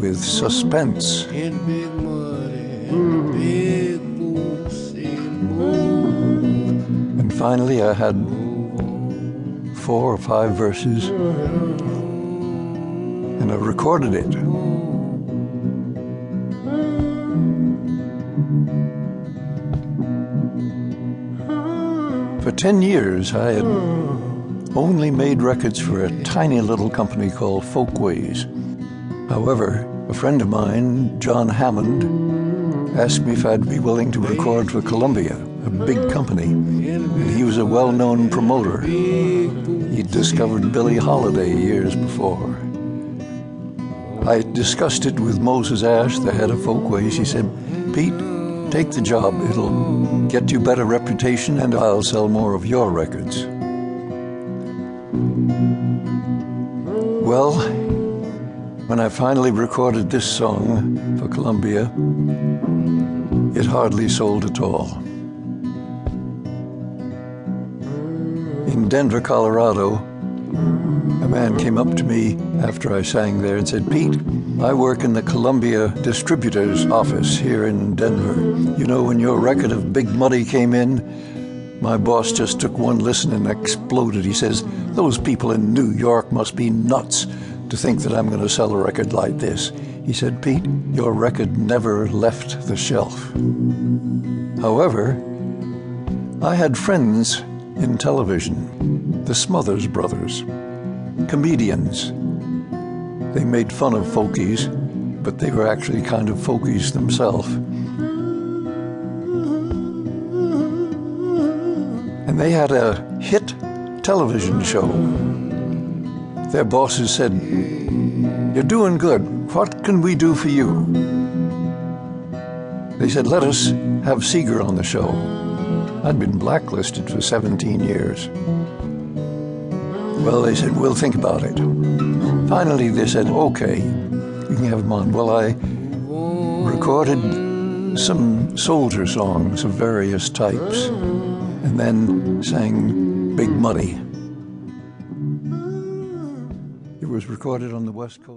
with suspense. And finally I had 4 or 5 verses, and I recorded it. For 10 years, I had only made records for a tiny little company called Folkways. However, a friend of mine, John Hammond, asked me if I'd be willing to record for Columbia, a big company, and he was a well-known promoter. He'd discovered Billie Holiday years before. I discussed it with Moses Ash, the head of Folkways. He said, "Pete, take the job. It'll get you better reputation and I'll sell more of your records." Well, when I finally recorded this song for Columbia, it hardly sold at all. In Denver, Colorado, a man came up to me after I sang there and said, "Pete, I work in the Columbia distributor's office here in Denver. You know, when your record of Big Muddy came in, my boss just took one listen and exploded. He says, those people in New York must be nuts to think that I'm going to sell a record like this." He said, "Pete, your record never left the shelf." However, I had friends in television, the Smother brothers, comedians. They made fun of folkies, but they were actually kind of folkies themselves. And they had a hit television show. Their bosses said, "You're doing good. What can we do for you?" They said, "Let us have Seeger on the show." I'd been blacklisted for 17 years. Well, they said, "We'll think about it." Finally, they said, "Okay, you can have him on." Well, I recorded some soldier songs of various types and then sang Big Muddy. It was recorded on the West Coast.